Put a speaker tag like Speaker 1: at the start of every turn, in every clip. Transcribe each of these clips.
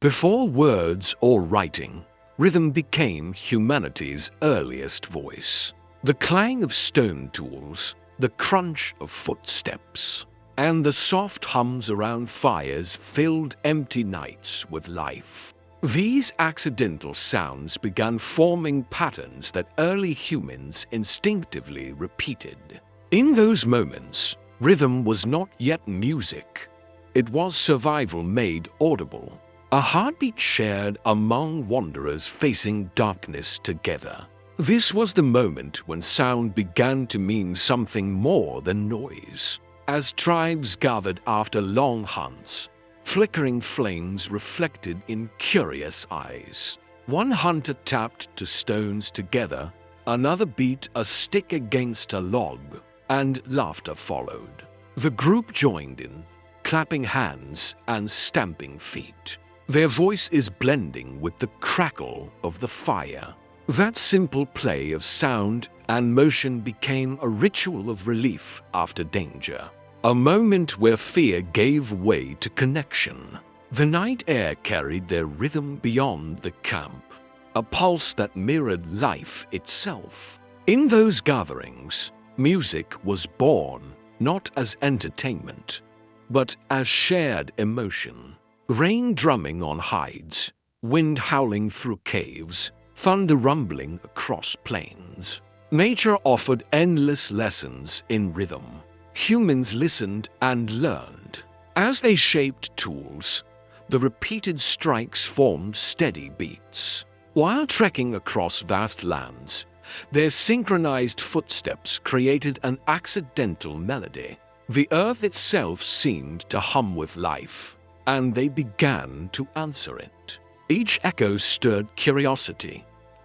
Speaker 1: Before words or writing, rhythm became humanity's earliest voice. The clang of stone tools, the crunch of footsteps, and the soft hums around fires filled empty nights with life. These accidental sounds began forming patterns that early humans instinctively repeated. In those moments, rhythm was not yet music. It was survival made audible, a heartbeat shared among wanderers facing darkness together. This was the moment when sound began to mean something more than noise. As tribes gathered after long hunts, flickering flames reflected in curious eyes. One hunter tapped two stones together, another beat a stick against a log, and laughter followed. The group joined in, clapping hands and stamping feet. Their voices blending with the crackle of the fire. That simple play of sound and motion became a ritual of relief after danger. A moment where fear gave way to connection. The night air carried their rhythm beyond the camp, a pulse that mirrored life itself. In those gatherings, music was born not as entertainment, but as shared emotion. Rain drumming on hides, wind howling through caves, thunder rumbling across plains. Nature offered endless lessons in rhythm. Humans listened and learned. As they shaped tools, the repeated strikes formed steady beats. While trekking across vast lands, their synchronized footsteps created an accidental melody. The earth itself seemed to hum with life, and they began to answer it. Each echo stirred curiosity.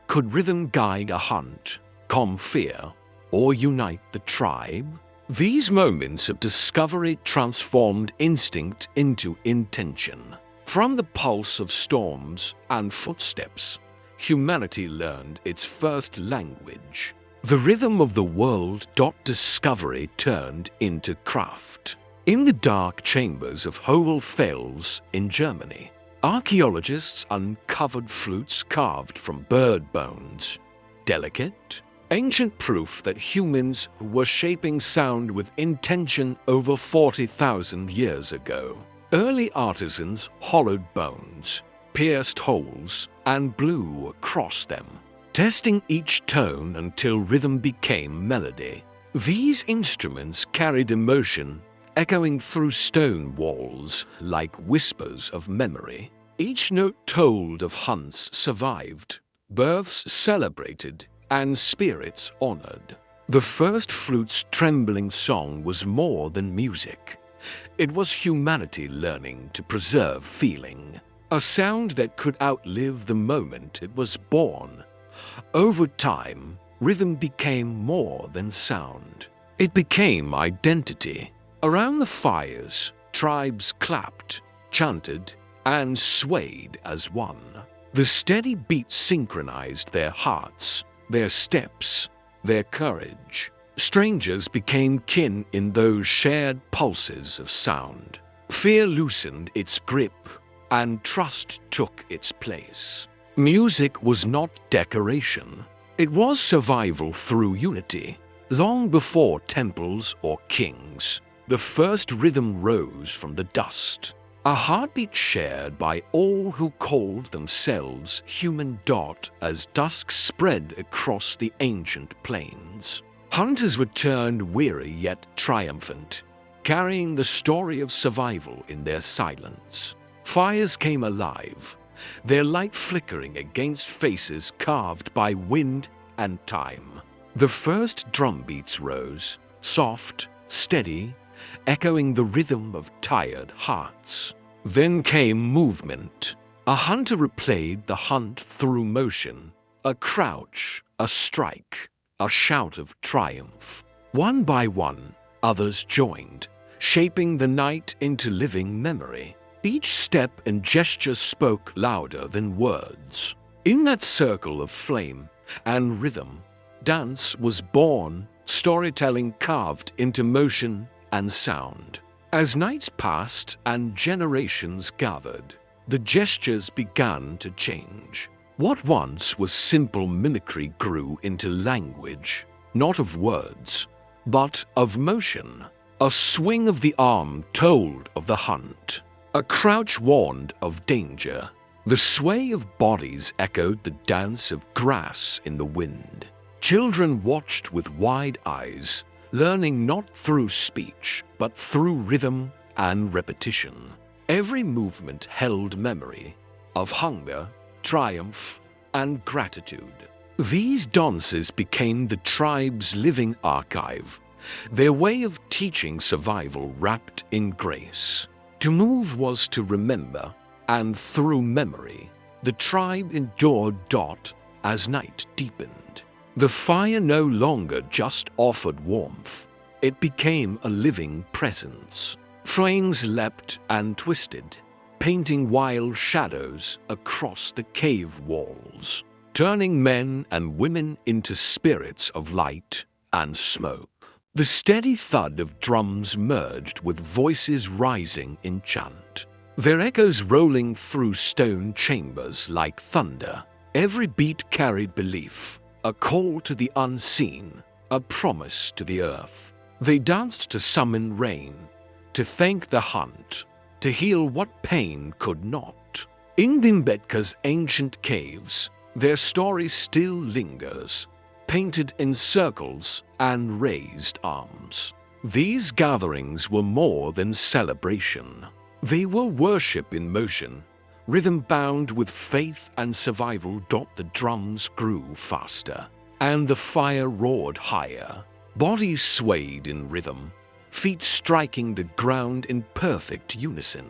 Speaker 1: Could rhythm guide a hunt, calm fear, or unite the tribe? These moments of discovery transformed instinct into intention. From the pulse of storms and footsteps, humanity learned its first language. The rhythm of the world. Discovery turned into craft. In the dark chambers of Hohle Fels in Germany, archaeologists uncovered flutes carved from bird bones. Delicate, ancient proof that humans were shaping sound with intention over 40,000 years ago. Early artisans hollowed bones, pierced holes, and blew across them, testing each tone until rhythm became melody. These instruments carried emotion, echoing through stone walls like whispers of memory. Each note told of hunts survived, births celebrated, and spirits honored. The first flute's trembling song was more than music. It was humanity learning to preserve feeling, a sound that could outlive the moment it was born. Over time, rhythm became more than sound. It became identity. Around the fires, tribes clapped, chanted, and swayed as one. The steady beat synchronized their hearts, their steps, their courage. Strangers became kin in those shared pulses of sound. Fear loosened its grip, and trust took its place. Music was not decoration. It was survival through unity. Long before temples or kings, the first rhythm rose from the dust. A heartbeat shared by all who called themselves human. As dusk spread across the ancient plains, hunters returned weary yet triumphant, carrying the story of survival in their silence. Fires came alive, their light flickering against faces carved by wind and time. The first drum beats rose, soft, steady, echoing the rhythm of tired hearts. Then came movement. A hunter replayed the hunt through motion, a crouch, a strike, a shout of triumph. One by one, others joined, shaping the night into living memory. Each step and gesture spoke louder than words. In that circle of flame and rhythm, dance was born, storytelling carved into motion and sound. As nights passed and generations gathered, the gestures began to change. What once was simple mimicry grew into language, not of words, but of motion. A swing of the arm told of the hunt. A crouch warned of danger. The sway of bodies echoed the dance of grass in the wind. Children watched with wide eyes, learning not through speech, but through rhythm and repetition. Every movement held memory of hunger, triumph, and gratitude. These dances became the tribe's living archive, their way of teaching survival wrapped in grace. To move was to remember, and through memory, the tribe endured as night deepened. The fire no longer just offered warmth, it became a living presence. Flames leapt and twisted, painting wild shadows across the cave walls, turning men and women into spirits of light and smoke. The steady thud of drums merged with voices rising in chant, their echoes rolling through stone chambers like thunder. Every beat carried belief, a call to the unseen, a promise to the earth. They danced to summon rain, to thank the hunt, to heal what pain could not. In Bhimbetka's ancient caves, their story still lingers, painted in circles and raised arms. These gatherings were more than celebration. They were worship in motion, rhythm bound with faith and survival. The drums grew faster, and the fire roared higher. Bodies swayed in rhythm, feet striking the ground in perfect unison.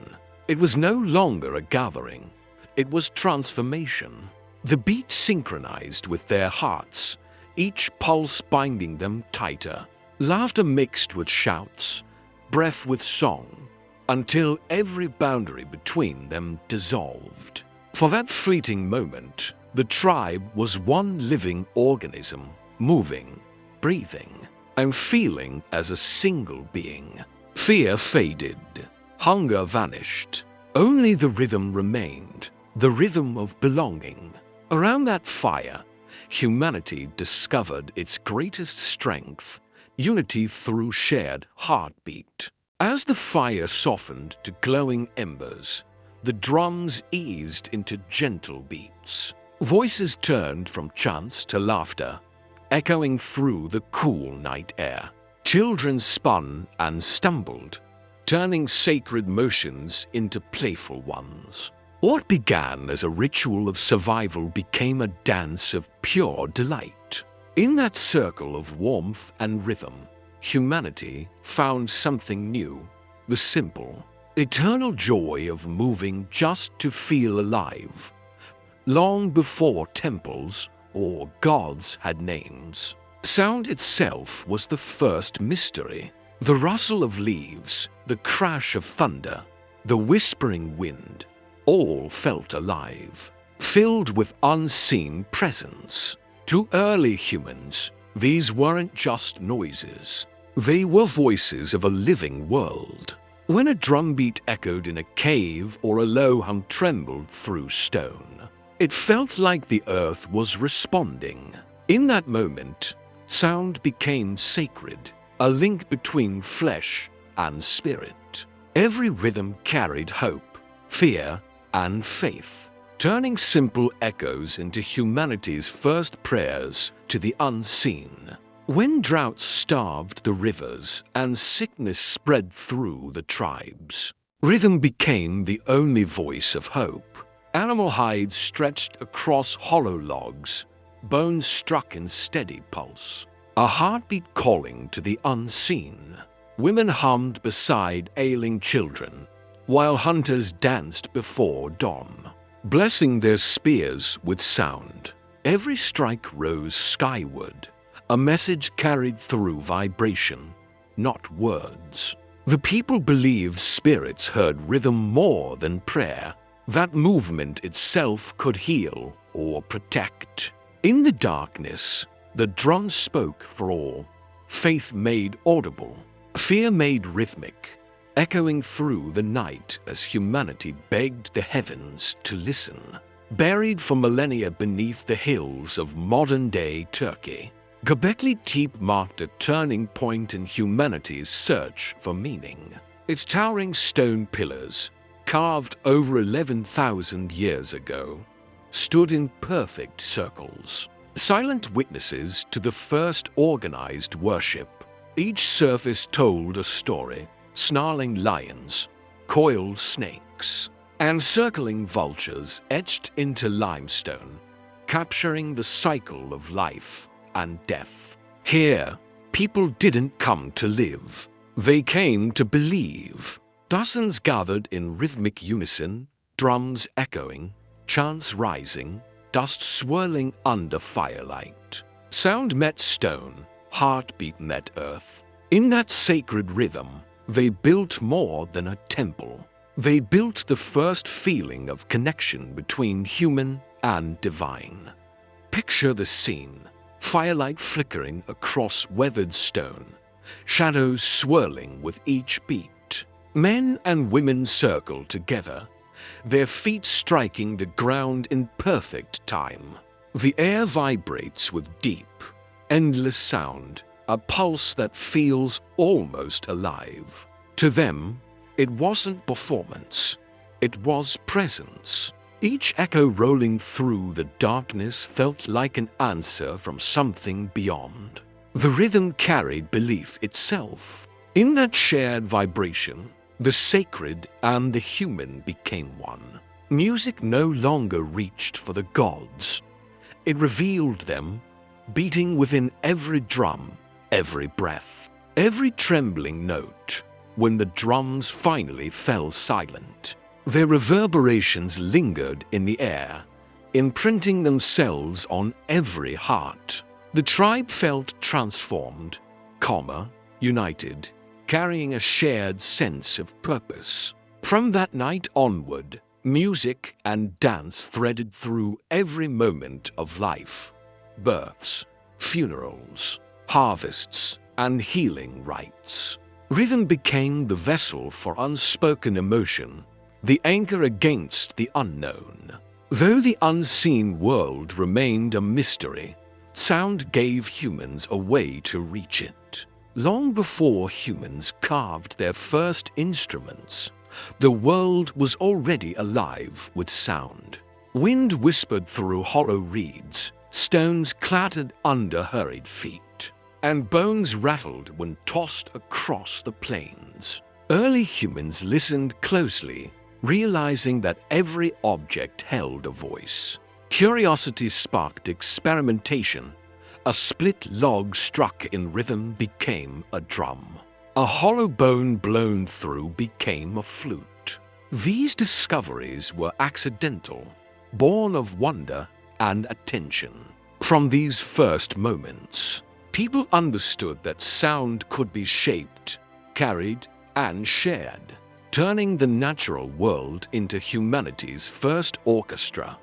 Speaker 1: It was no longer a gathering, it was transformation. The beat synchronized with their hearts, each pulse binding them tighter. Laughter mixed with shouts, breath with song, until every boundary between them dissolved. For that fleeting moment, the tribe was one living organism, moving, breathing, and feeling as a single being. Fear faded, hunger vanished. Only the rhythm remained, the rhythm of belonging. Around that fire, humanity discovered its greatest strength, unity through shared heartbeat. As the fire softened to glowing embers, the drums eased into gentle beats. Voices turned from chants to laughter, echoing through the cool night air. Children spun and stumbled, turning sacred motions into playful ones. What began as a ritual of survival became a dance of pure delight. In that circle of warmth and rhythm, humanity found something new, the simple, eternal joy of moving just to feel alive, long before temples or gods had names. Sound itself was the first mystery. The rustle of leaves, the crash of thunder, the whispering wind, all felt alive, filled with unseen presence. To early humans, these weren't just noises. They were voices of a living world. When a drumbeat echoed in a cave or a low hum trembled through stone, it felt like the earth was responding. In that moment, sound became sacred, a link between flesh and spirit. Every rhythm carried hope, fear, and faith, turning simple echoes into humanity's first prayers to the unseen. When droughts starved the rivers and sickness spread through the tribes, rhythm became the only voice of hope. Animal hides stretched across hollow logs, bones struck in steady pulse, a heartbeat calling to the unseen. Women hummed beside ailing children, while hunters danced before dawn, blessing their spears with sound. Every strike rose skyward, a message carried through vibration, not words. The people believed spirits heard rhythm more than prayer, that movement itself could heal or protect. In the darkness, the drum spoke for all, faith made audible, fear made rhythmic, echoing through the night as humanity begged the heavens to listen. Buried for millennia beneath the hills of modern-day Turkey, Göbekli Tepe marked a turning point in humanity's search for meaning. Its towering stone pillars, carved over 11,000 years ago, stood in perfect circles, silent witnesses to the first organized worship. Each surface told a story: snarling lions, coiled snakes, and circling vultures etched into limestone, capturing the cycle of life and death. Here, people didn't come to live. They came to believe. Dozens gathered in rhythmic unison, drums echoing, chants rising, dust swirling under firelight. Sound met stone, heartbeat met earth. In that sacred rhythm, they built more than a temple. They built the first feeling of connection between human and divine. Picture the scene: firelight flickering across weathered stone, shadows swirling with each beat. Men and women circle together, their feet striking the ground in perfect time. The air vibrates with deep, endless sound, a pulse that feels almost alive. To them, it wasn't performance, it was presence. Each echo rolling through the darkness felt like an answer from something beyond. The rhythm carried belief itself. In that shared vibration, the sacred and the human became one. Music no longer reached for the gods. It revealed them, beating within every drum, every breath, every trembling note. When the drums finally fell silent, their reverberations lingered in the air, imprinting themselves on every heart. The tribe felt transformed, calmer, united, carrying a shared sense of purpose. From that night onward, music and dance threaded through every moment of life: births, funerals, harvests, and healing rites. Rhythm became the vessel for unspoken emotion, the anchor against the unknown. Though the unseen world remained a mystery, sound gave humans a way to reach it. Long before humans carved their first instruments, the world was already alive with sound. Wind whispered through hollow reeds, stones clattered under hurried feet, and bones rattled when tossed across the plains. Early humans listened closely, realizing that every object held a voice. Curiosity sparked experimentation. A split log struck in rhythm became a drum. A hollow bone blown through became a flute. These discoveries were accidental, born of wonder and attention. From these first moments, people understood that sound could be shaped, carried, and shared, turning the natural world into humanity's first orchestra.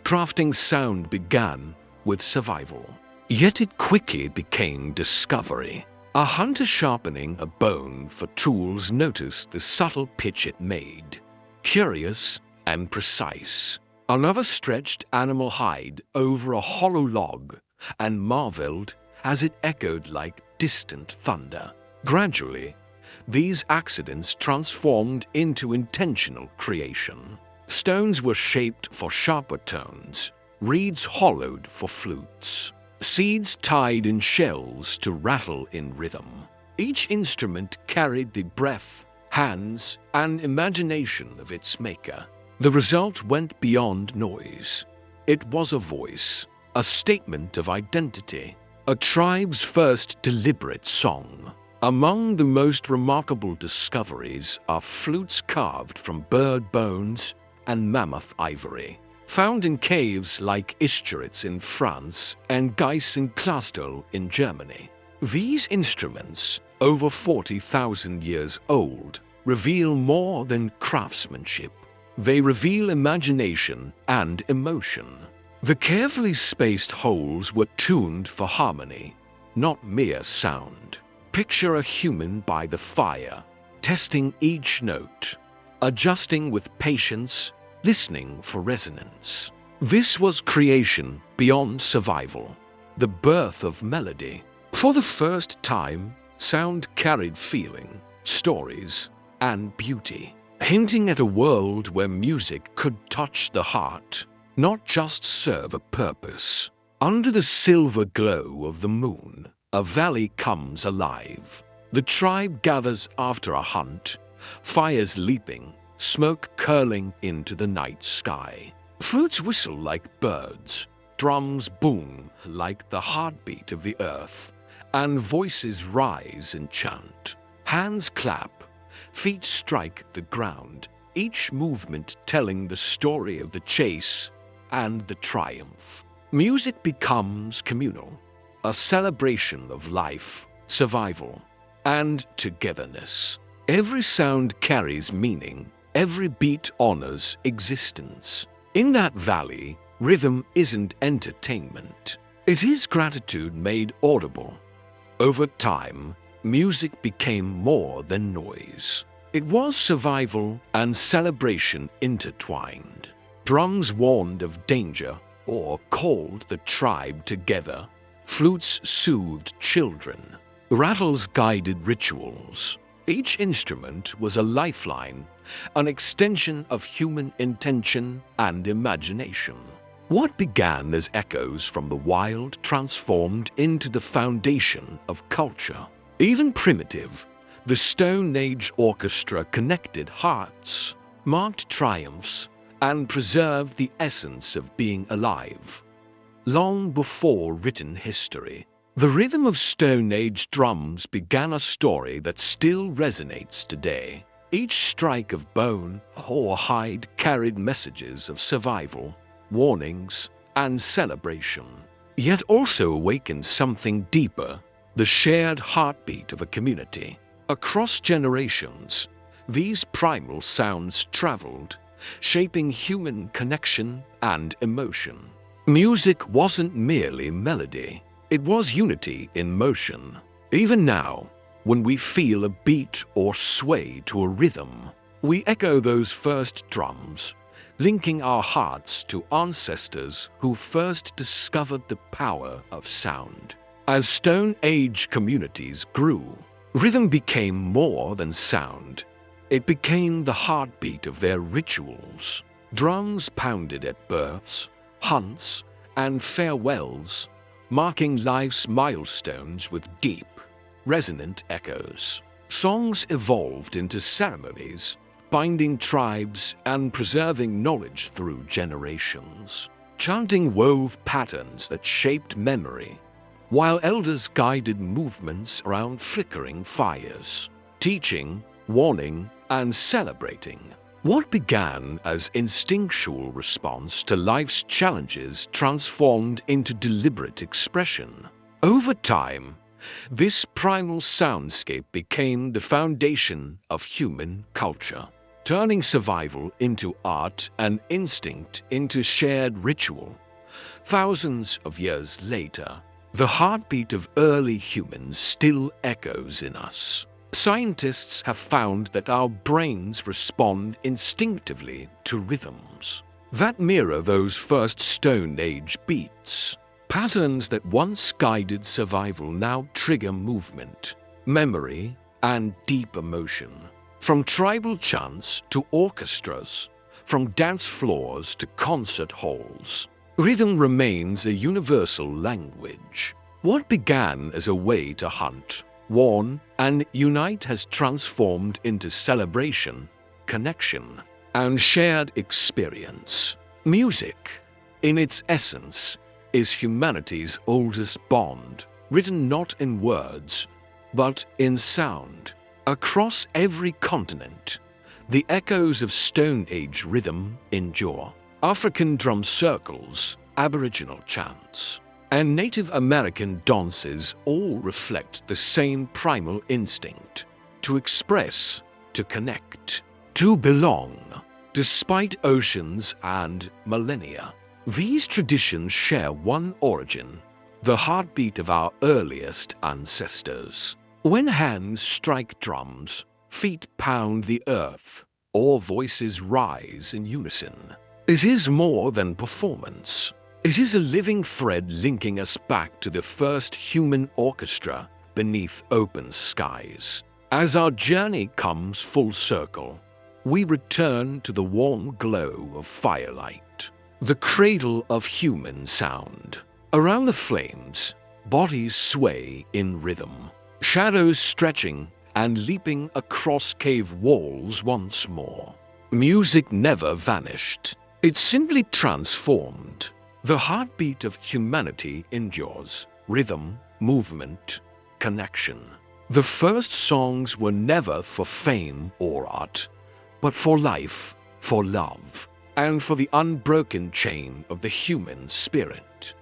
Speaker 1: Crafting sound began with survival. Yet it quickly became discovery. A hunter sharpening a bone for tools noticed the subtle pitch it made, curious and precise. Another stretched animal hide over a hollow log and marveled as it echoed like distant thunder. Gradually, these accidents transformed into intentional creation. Stones were shaped for sharper tones, reeds hollowed for flutes, seeds tied in shells to rattle in rhythm. Each instrument carried the breath, hands, and imagination of its maker. The result went beyond noise. It was a voice, a statement of identity, a tribe's first deliberate song. Among the most remarkable discoveries are flutes carved from bird bones and mammoth ivory, found in caves like Ischyritz in France and Geisenklastel in Germany. These instruments, over 40,000 years old, reveal more than craftsmanship. They reveal imagination and emotion. The carefully spaced holes were tuned for harmony, not mere sound. Picture a human by the fire, testing each note, adjusting with patience, listening for resonance. This was creation beyond survival, the birth of melody. For the first time, sound carried feeling, stories, and beauty, hinting at a world where music could touch the heart, not just serve a purpose. Under the silver glow of the moon, a valley comes alive. The tribe gathers after a hunt, fires leaping, smoke curling into the night sky. Flutes whistle like birds, drums boom like the heartbeat of the earth, and voices rise in chant. Hands clap, feet strike the ground, each movement telling the story of the chase and the triumph. Music becomes communal, a celebration of life, survival, and togetherness. Every sound carries meaning, every beat honors existence. In that valley, rhythm isn't entertainment. It is gratitude made audible. Over time, music became more than noise. It was survival and celebration intertwined. Drums warned of danger or called the tribe together. Flutes soothed children. Rattles guided rituals. Each instrument was a lifeline, an extension of human intention and imagination. What began as echoes from the wild transformed into the foundation of culture. Even primitive, the Stone Age orchestra connected hearts, marked triumphs, and preserved the essence of being alive. Long before written history, the rhythm of Stone Age drums began a story that still resonates today. Each strike of bone or hide carried messages of survival, warnings, and celebration, yet also awakened something deeper, the shared heartbeat of a community. Across generations, these primal sounds traveled, shaping human connection and emotion. Music wasn't merely melody, it was unity in motion. Even now, when we feel a beat or sway to a rhythm, we echo those first drums, linking our hearts to ancestors who first discovered the power of sound. As Stone Age communities grew, rhythm became more than sound. It became the heartbeat of their rituals. Drums pounded at births, hunts, and farewells, marking life's milestones with deep, resonant echoes. Songs evolved into ceremonies, binding tribes and preserving knowledge through generations. Chanting wove patterns that shaped memory, while elders guided movements around flickering fires, teaching, warning, and celebrating. What began as instinctual response to life's challenges transformed into deliberate expression. Over time, this primal soundscape became the foundation of human culture, turning survival into art and instinct into shared ritual. Thousands of years later, the heartbeat of early humans still echoes in us. Scientists have found that our brains respond instinctively to rhythms that mirror those first Stone Age beats. Patterns that once guided survival now trigger movement, memory, and deep emotion. From tribal chants to orchestras, from dance floors to concert halls, rhythm remains a universal language. What began as a way to hunt, warn, and unite has transformed into celebration, connection, and shared experience. Music, in its essence, is humanity's oldest bond, written not in words, but in sound. Across every continent, the echoes of Stone Age rhythm endure. African drum circles, Aboriginal chants, and Native American dances all reflect the same primal instinct to express, to connect, to belong. Despite oceans and millennia, these traditions share one origin, the heartbeat of our earliest ancestors. When hands strike drums, feet pound the earth, or voices rise in unison. It is more than performance. It is a living thread linking us back to the first human orchestra beneath open skies. As our journey comes full circle, we return to the warm glow of firelight, the cradle of human sound. Around the flames, bodies sway in rhythm, shadows stretching and leaping across cave walls once more. Music never vanished. It simply transformed. The heartbeat of humanity endures. Rhythm, movement, connection. The first songs were never for fame or art, but for life, for love, and for the unbroken chain of the human spirit.